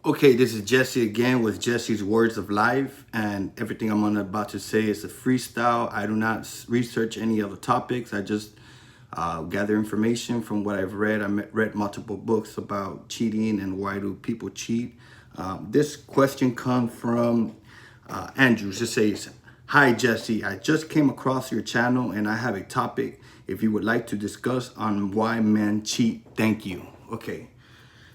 Okay, this is Jesse again with Jesse's Words of Life, and everything about to say is a freestyle. I do not research any other topics. I just gather information from what I've read. Read multiple books about cheating and why do people cheat. This question comes from Andrew. Just says, "Hi Jesse, I just came across your channel and I have a topic. If you would like to discuss on why men cheat, thank you." Okay.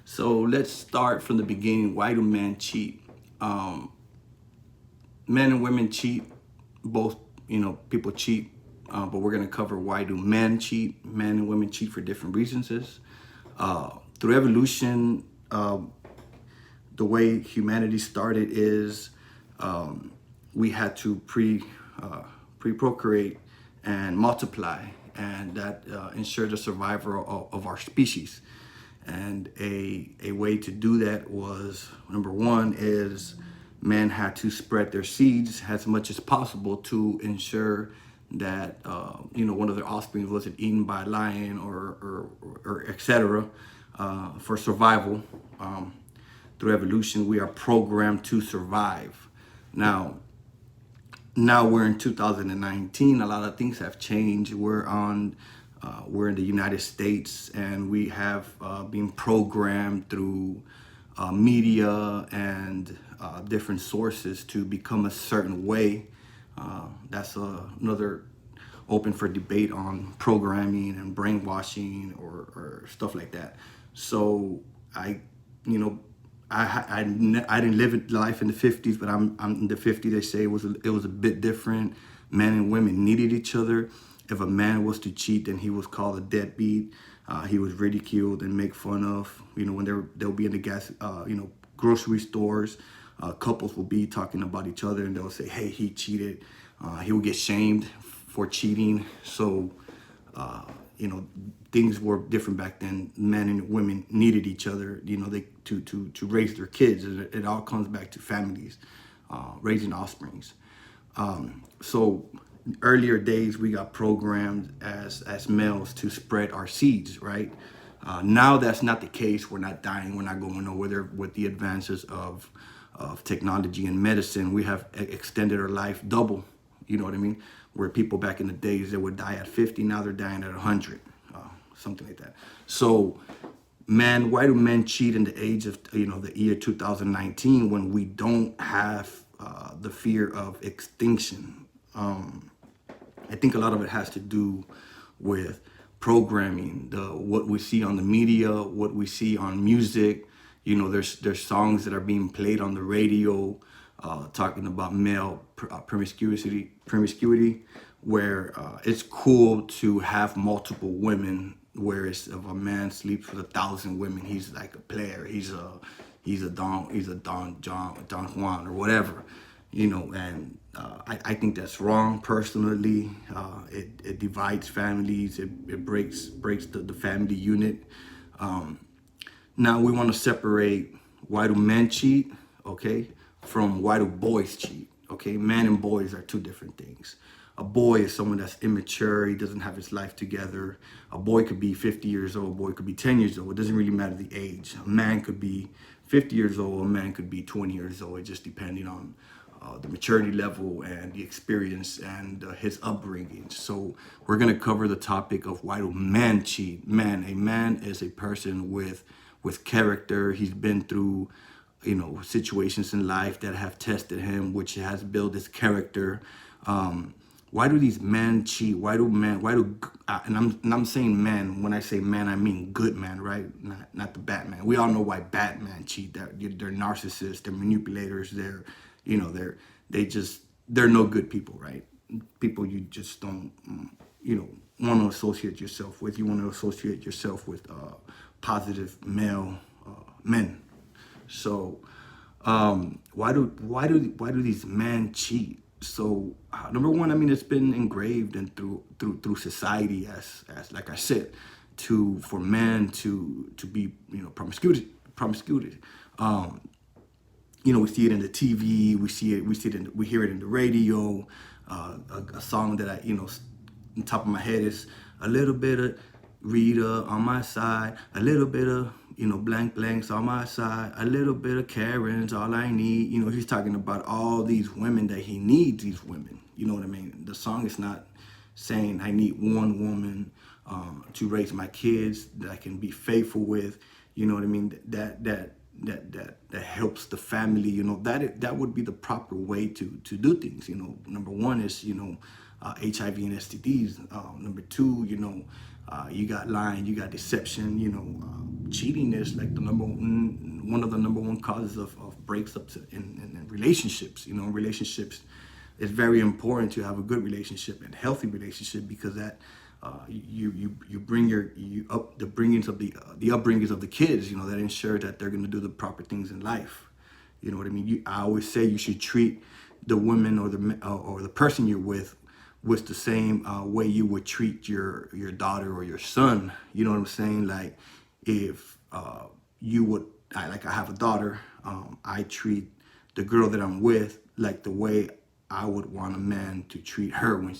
So let's start from the beginning. Why do men cheat? Um, Men and women cheat. Both, people cheat. But we're gonna cover why do men cheat. Men and women cheat for different reasons. Through evolution, the way humanity started is we had to procreate and multiply, and that ensured the survival of our species. And a way to do that was, number one, is men had to spread their seeds as much as possible to ensure that one of their offspring wasn't eaten by a lion or etc. For survival. Through evolution, we are programmed to survive. Now, now we're in 2019. A lot of things have changed. We're in the United States, and we have been programmed through media and different sources to become a certain way. That's another open for debate on programming and brainwashing or stuff like that. So you know, I didn't live life in the 50s, but I'm in the 50s. They say it was a bit different. Men and women needed each other. If a man was to cheat, then he was called a deadbeat. He was ridiculed and make fun of. When they'll be in the grocery stores, couples will be talking about each other, and they'll say, "Hey, he cheated." He will get shamed for cheating. So you know, things were different back then. Men and women needed each other, they to raise their kids. It all comes back to families, raising offsprings. So earlier days, we got programmed as males to spread our seeds, right? Now that's not the case. We're not dying. We're not going nowhere. With the advances of technology and medicine, we have extended our life double. You know what I mean? Where people back in the days, they would die at 50, now they're dying at 100, something like that. So, man, why do men cheat in the age of, the year 2019 when we don't have the fear of extinction? I think a lot of it has to do with programming, what we see on the media, what we see on music. There's songs that are being played on the radio talking about male promiscuity, where it's cool to have multiple women. Whereas if a man sleeps with 1,000 women, he's like a player. He's a Don Juan or whatever, and I think that's wrong personally. It divides families. It breaks the family unit. Now we want to separate why do men cheat, okay, from why do boys cheat, okay? Men and boys are two different things. A boy is someone that's immature. He doesn't have his life together. A boy could be 50 years old. A boy could be 10 years old. It doesn't really matter the age. A man could be 50 years old. A man could be 20 years old. It just depending on the maturity level and the experience and his upbringing. So we're going to cover the topic of why do men cheat. A man is a person with character. He's been through situations in life that have tested him, which has built his character. Why do these men cheat? Why do and I'm saying men. When I say men, I mean good men, right? Not the Batman. We all know why Batman cheat. They're narcissists, they're manipulators, they're no good people, right? People you just don't want to associate yourself with. You want to associate yourself with positive male men. So why do these men cheat? So number one, I mean, it's been engraved and through society as like I said, for men to be promiscuity. We see it in the TV, we hear it in the radio. A song that on top of my head is a little bit of Rita on my side, a little bit of blank blanks on my side, a little bit of Karen's all I need. He's talking about all these women that he needs, these women. You know what I mean? The song is not saying I need one woman to raise my kids that I can be faithful with. You know what I mean? That helps the family. That would be the proper way to do things. Number one is HIV and STDs. Number two, you got lying, you got deception. Cheating is like one of the number one causes of breaks up in relationships. Relationships, it's very important to have a good relationship and healthy relationship, because that you bring the upbringings of the kids. That ensure that they're going to do the proper things in life. You know what I mean? I always say you should treat the woman or the person you're with the same way you would treat your daughter or your son. You know what I'm saying? Like, if I have a daughter, I treat the girl that I'm with like the way I would want a man to treat her when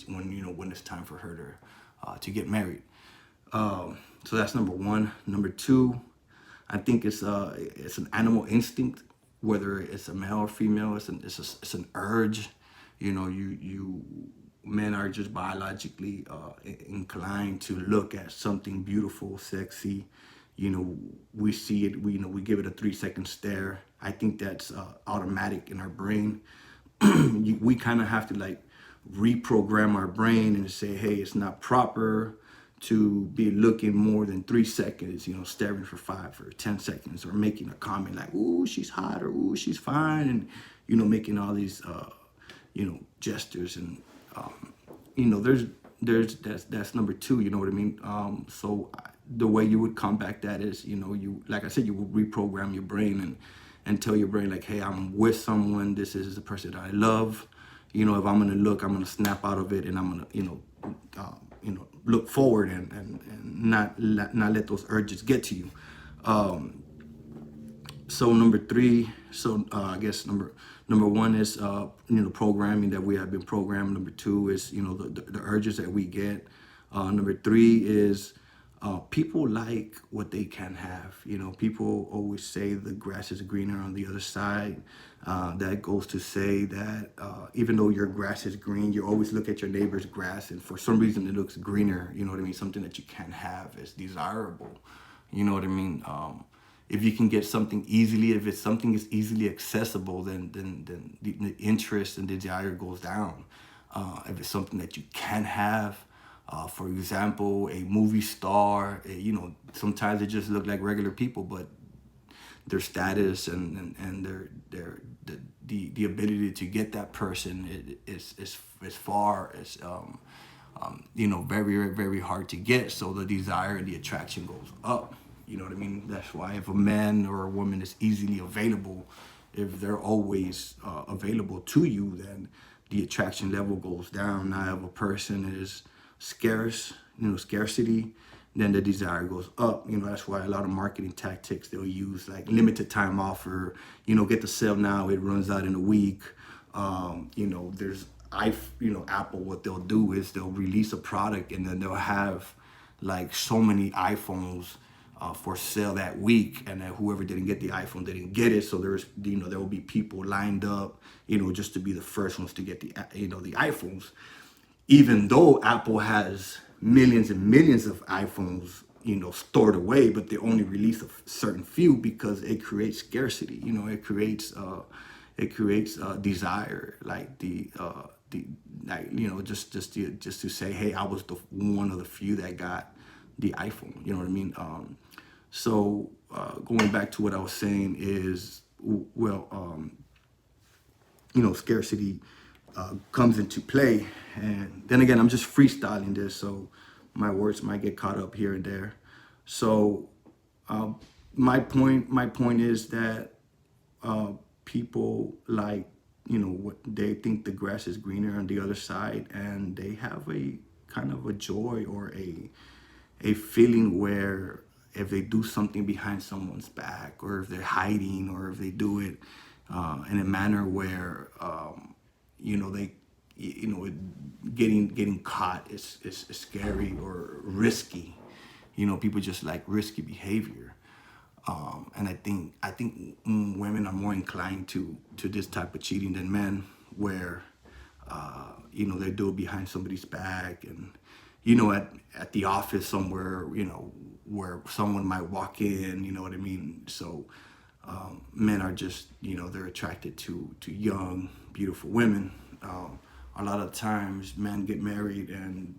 it's time for her to get married. So that's number one. Number two, I think it's an animal instinct, whether it's a male or female. It's an urge. You men are just biologically inclined to look at something beautiful, sexy. We see it. We give it a 3-second stare. I think that's automatic in our brain. We kind of have to like reprogram our brain and say, hey, it's not proper to be looking more than 3 seconds, staring for 5 or 10 seconds, or making a comment like, ooh, she's hot, or ooh, she's fine, and making all these gestures. And that's number two. You know what I mean? So the way you would combat that is, like I said, you will reprogram your brain and tell your brain like, hey, I'm with someone. This is the person that I love. If I'm gonna look, I'm gonna snap out of it, and I'm gonna, look forward and not let those urges get to you. So number three. So I guess number one is programming that we have been programmed. Number two is the urges that we get. Number three is people like what they can have. People always say the grass is greener on the other side. That goes to say that even though your grass is green, you always look at your neighbor's grass, and for some reason it looks greener. You know what I mean? Something that you can have is desirable. You know what I mean? If you can get something easily, if it's something is easily accessible, then the interest and the desire goes down. If it's something that you can have, for example, a movie star, sometimes they just look like regular people, but their status and the ability to get that person is very, very hard to get. So the desire and the attraction goes up. You know what I mean? That's why if a man or a woman is easily available, if they're always available to you, then the attraction level goes down. Now, if a person is scarce, scarcity, then the desire goes up. That's why a lot of marketing tactics, they'll use like limited time offer, get the sale now, it runs out in a week. There's Apple, what they'll do is they'll release a product, and then they'll have like so many iPhones for sale that week, and then whoever didn't get the iPhone didn't get it. So there will be people lined up, just to be the first ones to get the iPhones, even though Apple has millions and millions of iPhones, stored away, but they only release a certain few because it creates scarcity. It creates desire, like just to say, hey, I was the one of the few that got the iPhone. You know what I mean? So going back to what I was saying is, scarcity comes into play. And then again, I'm just freestyling this, so my words might get caught up here and there. So my point is that people like, what they think the grass is greener on the other side, and they have a kind of a joy or a feeling where if they do something behind someone's back, or if they're hiding, or if they do it in a manner where getting caught is scary or risky. People just like risky behavior. And I think women are more inclined to this type of cheating than men, where they do it behind somebody's back, and at the office somewhere, where someone might walk in, you know what I mean. So men are just, they're attracted to young, beautiful women. A lot of times men get married, and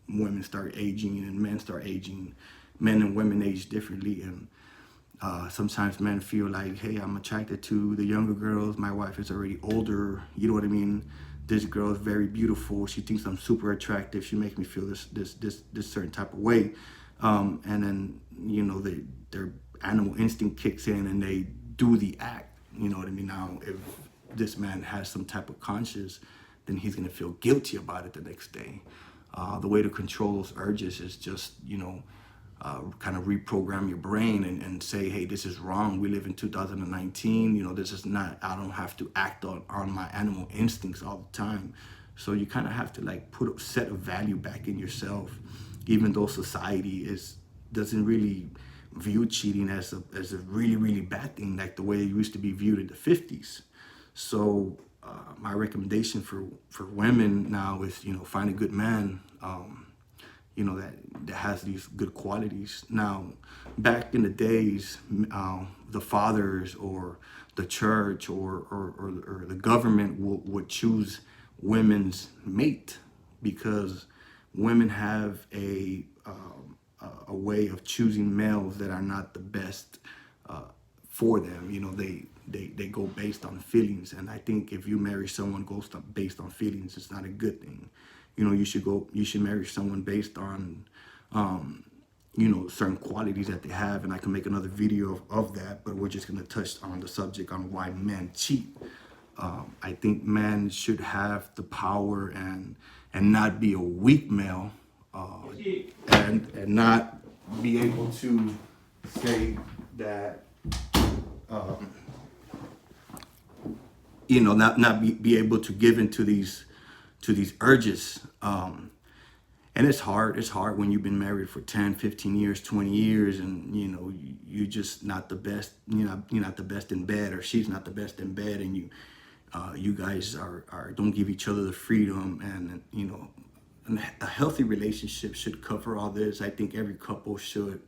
women start aging and men start aging. Men and women age differently, and sometimes men feel like, hey, I'm attracted to the younger girls. My wife is already older. You know what I mean? This girl is very beautiful. She thinks I'm super attractive. She makes me feel this certain type of way. And then, their animal instinct kicks in and they do the act. You know what I mean? Now, if this man has some type of conscience, then he's going to feel guilty about it the next day. The way to control those urges is just, kind of reprogram your brain and say, hey, this is wrong. We live in 2019. This is not, I don't have to act on my animal instincts all the time. So you kind of have to like set a value back in yourself, even though society doesn't really view cheating as a really, really bad thing, like the way it used to be viewed in the 50s. So my recommendation for women now is, find a good man, that has these good qualities. Now, back in the days, the fathers or the church or the government would choose women's mate, because women have a way of choosing males that are not the best for them. They go based on feelings, and I think if you marry someone based on feelings, it's not a good thing. You should marry someone based on, certain qualities that they have. And I can make another video of that, but we're just going to touch on the subject on why men cheat. I think men should have the power and not be a weak male, and not be able to say that, not be able to give into these urges. And it's hard when you've been married for 10, 15 years, 20 years, and you're just not the best. You're not the best in bed, or she's not the best in bed, and you guys don't give each other the freedom. And a healthy relationship should cover all this. I think every couple should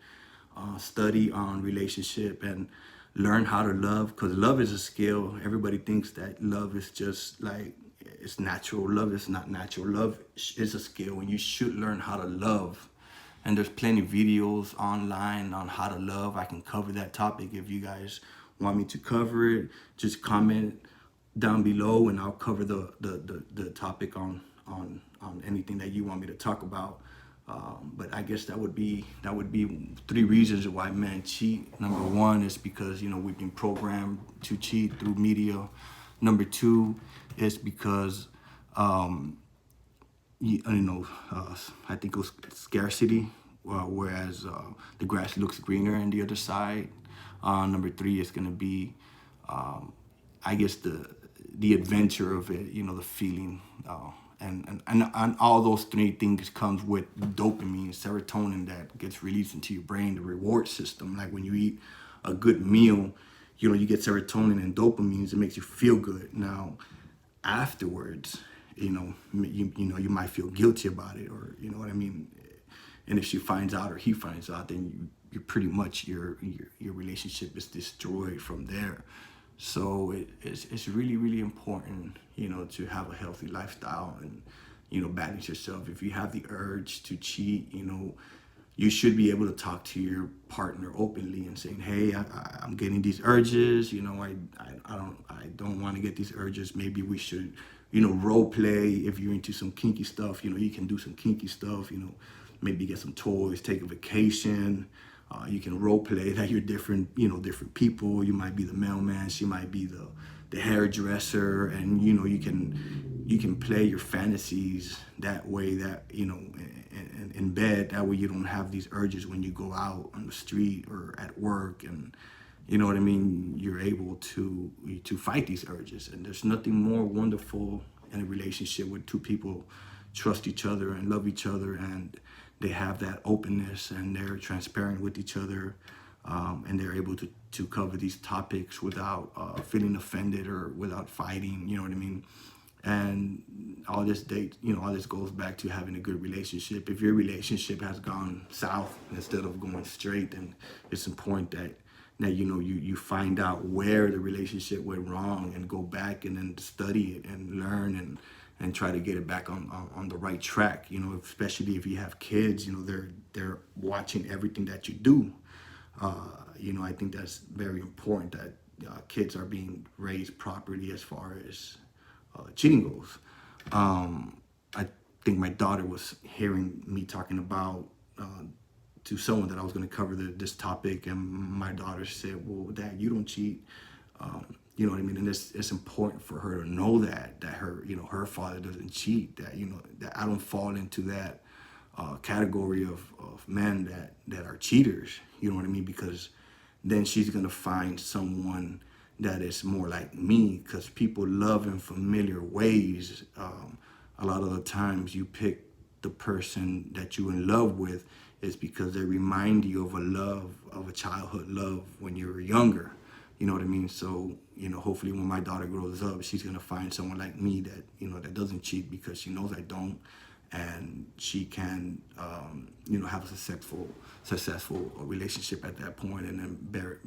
study on relationship and learn how to love, because love is a skill. Everybody thinks that love is just like, it's natural. Love is not natural. Love is a skill, and you should learn how to love. And there's plenty of videos online on how to love. I can cover that topic. If you guys want me to cover it, just comment down below, and I'll cover the topic on anything that you want me to talk about. But I guess that would be 3 reasons why men cheat. Number 1 is because we've been programmed to cheat through media. Number 2 is because I think it was scarcity, whereas the grass looks greener on the other side. Number 3 is going to be, I guess, the adventure of it, the feeling. And all those 3 things comes with dopamine, serotonin, that gets released into your brain, the reward system. Like when you eat a good meal, you get serotonin and dopamine. It makes you feel good. Now, afterwards, you might feel guilty about it, or you know what I mean. And if she finds out or he finds out, then you pretty much your relationship is destroyed from there. So it's really, really important, to have a healthy lifestyle and, balance yourself. If you have the urge to cheat, you should be able to talk to your partner openly and saying, hey, I'm getting these urges, I don't want to get these urges. Maybe we should, role play. If you're into some kinky stuff, you can do some kinky stuff, maybe get some toys, take a vacation. You can role play that you're different people. You might be the mailman, she might be the hairdresser, and you can play your fantasies that way, that in bed. That way you don't have these urges when you go out on the street or at work, and you know what I mean. You're able to fight these urges, and there's nothing more wonderful in a relationship where 2 people trust each other and love each other, and they have that openness and they're transparent with each other. and they're able to cover these topics without feeling offended or without fighting. You know what I mean? And all this all this goes back to having a good relationship. If your relationship has gone south instead of going straight, then it's important that you find out where the relationship went wrong and go back and then study it and learn and try to get it back on the right track. Especially if you have kids, they're watching everything that you do. I think that's very important that kids are being raised properly as far as cheating goes. I think my daughter was hearing me talking about to someone that I was going to cover this topic, and my daughter said, "Well, Dad, you don't cheat." You know what I mean? And it's important for her to know that her father doesn't cheat. That I don't fall into that category of men that are cheaters. You know what I mean? Because then she's gonna find someone that is more like me. Because people love in familiar ways. A lot of the times you pick the person that you're in love with is because they remind you of a childhood love when you were younger. You know what I mean? So, hopefully when my daughter grows up, she's going to find someone like me that doesn't cheat, because she knows I don't. And she can, have a successful relationship at that point, and then bear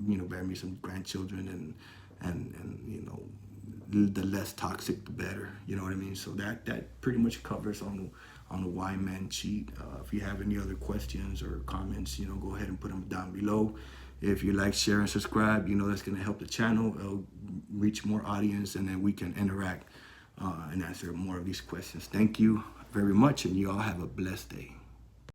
me some grandchildren, and the less toxic, the better. You know what I mean? So that pretty much covers on the why men cheat. If you have any other questions or comments, go ahead and put them down below. If you like, share, and subscribe, that's going to help the channel. It'll reach more audience, and then we can interact and answer more of these questions. Thank you very much, and you all have a blessed day.